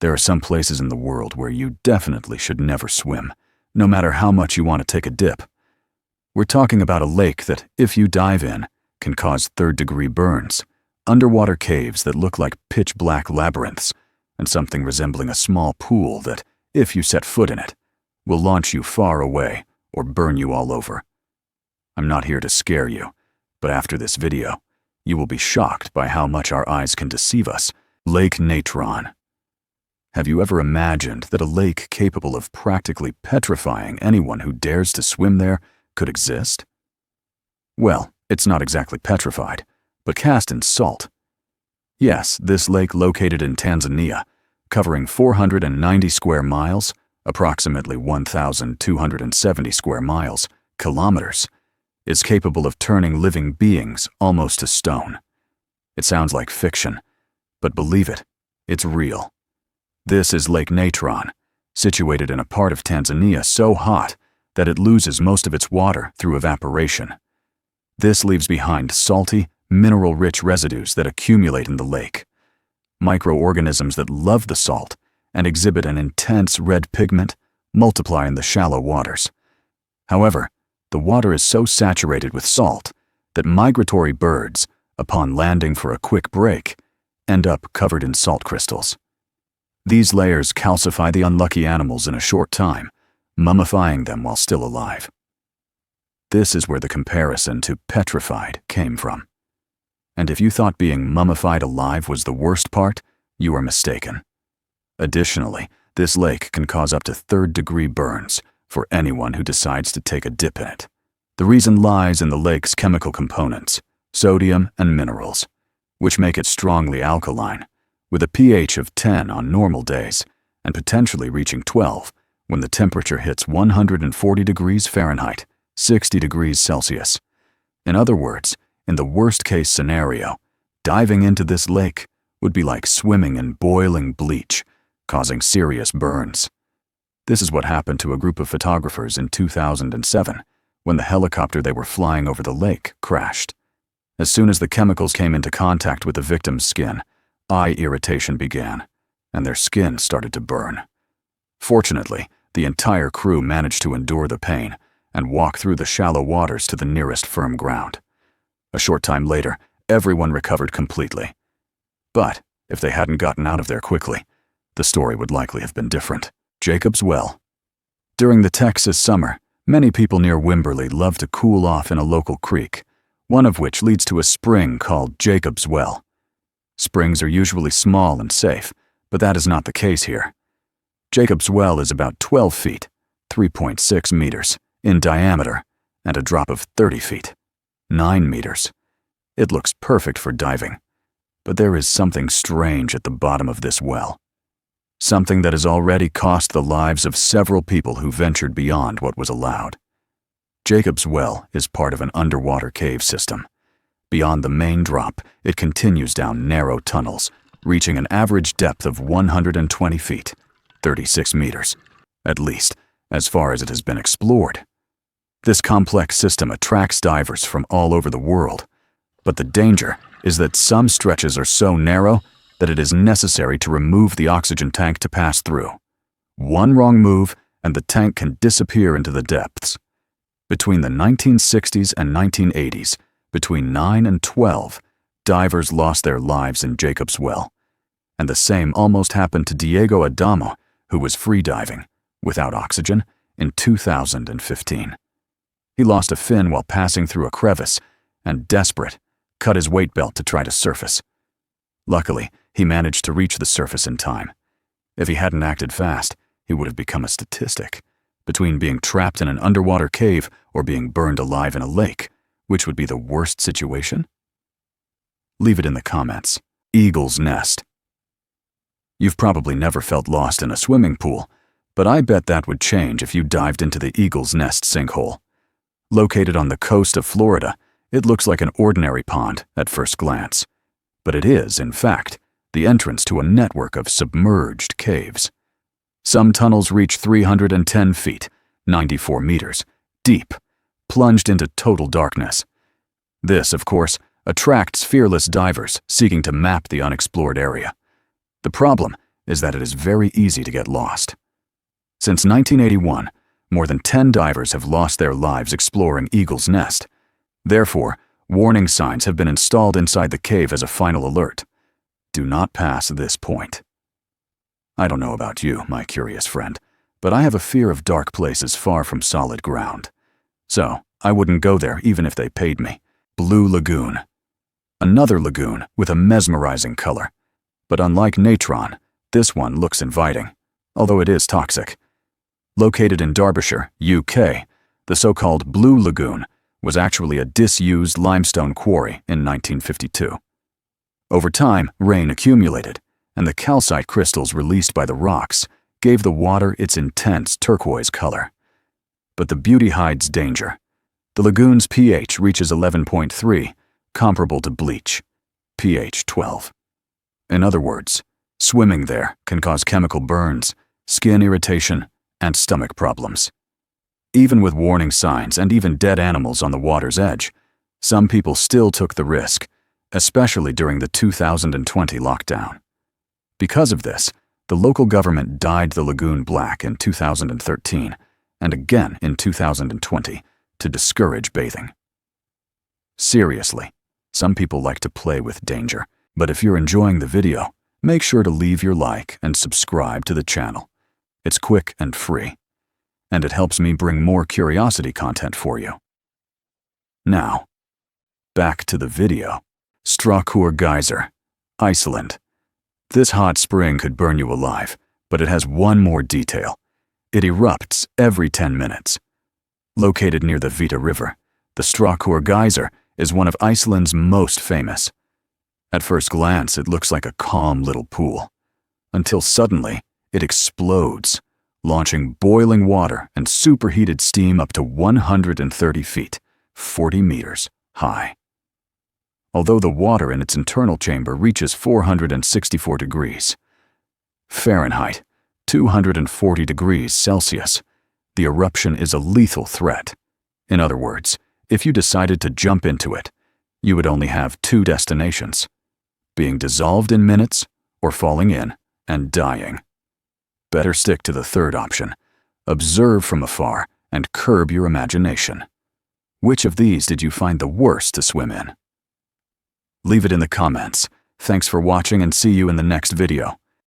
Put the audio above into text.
There are some places in the world where you definitely should never swim, no matter how much you want to take a dip. We're talking about a lake that, if you dive in, can cause third-degree burns, underwater caves that look like pitch-black labyrinths, and something resembling a small pool that, if you set foot in it, will launch you far away or burn you all over. I'm not here to scare you, but after this video, you will be shocked by how much our eyes can deceive us. Lake Natron. Have you ever imagined that a lake capable of practically petrifying anyone who dares to swim there could exist? Well, it's not exactly petrified, but cast in salt. Yes, this lake located in Tanzania, covering 490 square miles, approximately 1,270 square miles, kilometers, is capable of turning living beings almost to stone. It sounds like fiction, but believe it, it's real. This is Lake Natron, situated in a part of Tanzania so hot that it loses most of its water through evaporation. This leaves behind salty, mineral-rich residues that accumulate in the lake. Microorganisms that love the salt and exhibit an intense red pigment multiply in the shallow waters. However, the water is so saturated with salt that migratory birds, upon landing for a quick break, end up covered in salt crystals. These layers calcify the unlucky animals in a short time, mummifying them while still alive. This is where the comparison to petrified came from. And if you thought being mummified alive was the worst part, you are mistaken. Additionally, this lake can cause up to third-degree burns for anyone who decides to take a dip in it. The reason lies in the lake's chemical components, sodium and minerals, which make it strongly alkaline, with a pH of 10 on normal days and potentially reaching 12 when the temperature hits 140 degrees Fahrenheit, 60 degrees Celsius. In other words, in the worst-case scenario, diving into this lake would be like swimming in boiling bleach, causing serious burns. This is what happened to a group of photographers in 2007 when the helicopter they were flying over the lake crashed. As soon as the chemicals came into contact with the victim's skin, eye irritation began, and their skin started to burn. Fortunately, the entire crew managed to endure the pain and walk through the shallow waters to the nearest firm ground. A short time later, everyone recovered completely. But if they hadn't gotten out of there quickly, the story would likely have been different. Jacob's Well. During the Texas summer, many people near Wimberley love to cool off in a local creek, one of which leads to a spring called Jacob's Well. Springs are usually small and safe, but that is not the case here. Jacob's Well is about 12 feet, 3.6 meters, in diameter, and a drop of 30 feet, 9 meters. It looks perfect for diving, but there is something strange at the bottom of this well. Something that has already cost the lives of several people who ventured beyond what was allowed. Jacob's Well is part of an underwater cave system. Beyond the main drop, it continues down narrow tunnels, reaching an average depth of 120 feet, 36 meters, at least, as far as it has been explored. This complex system attracts divers from all over the world, but the danger is that some stretches are so narrow that it is necessary to remove the oxygen tank to pass through. One wrong move, and the tank can disappear into the depths. Between the 1960s and 1980s, between 9 and 12, divers lost their lives in Jacob's Well, and the same almost happened to Diego Adamo, who was free diving, without oxygen, in 2015. He lost a fin while passing through a crevice, and desperate, cut his weight belt to try to surface. Luckily, he managed to reach the surface in time. If he hadn't acted fast, he would have become a statistic. Between being trapped in an underwater cave or being burned alive in a lake, which would be the worst situation? Leave it in the comments. Eagle's Nest. You've probably never felt lost in a swimming pool, but I bet that would change if you dived into the Eagle's Nest sinkhole. Located on the coast of Florida, it looks like an ordinary pond at first glance. But it is, in fact, the entrance to a network of submerged caves. Some tunnels reach 310 feet, 94 meters, deep, plunged into total darkness. This, of course, attracts fearless divers seeking to map the unexplored area. The problem is that it is very easy to get lost. Since 1981, more than 10 divers have lost their lives exploring Eagle's Nest. Therefore, warning signs have been installed inside the cave as a final alert. Do not pass this point. I don't know about you, my curious friend, but I have a fear of dark places far from solid ground. So, I wouldn't go there even if they paid me. Blue Lagoon. Another lagoon with a mesmerizing color. But unlike Natron, this one looks inviting, although it is toxic. Located in Derbyshire, UK, the so-called Blue Lagoon was actually a disused limestone quarry in 1952. Over time, rain accumulated, and the calcite crystals released by the rocks gave the water its intense turquoise color. But the beauty hides danger. The lagoon's pH reaches 11.3, comparable to bleach, pH 12. In other words, swimming there can cause chemical burns, skin irritation, and stomach problems. Even with warning signs and even dead animals on the water's edge, some people still took the risk, especially during the 2020 lockdown. Because of this, the local government dyed the lagoon black in 2013 and again in 2020 to discourage bathing. Seriously, some people like to play with danger, but if you're enjoying the video, make sure to leave your like and subscribe to the channel. It's quick and free, and it helps me bring more curiosity content for you. Now, back to the video. Strokkur Geyser, Iceland. This hot spring could burn you alive, but it has one more detail. It erupts every 10 minutes. Located near the Vita River, the Strokkur Geyser is one of Iceland's most famous. At first glance, it looks like a calm little pool, until suddenly it explodes, launching boiling water and superheated steam up to 130 feet, 40 meters high. Although the water in its internal chamber reaches 464 degrees Fahrenheit, 240 degrees Celsius, the eruption is a lethal threat. In other words, if you decided to jump into it, you would only have two destinations: being dissolved in minutes or falling in and dying. Better stick to the third option. Observe from afar and curb your imagination. Which of these did you find the worst to swim in? Leave it in the comments. Thanks for watching and see you in the next video.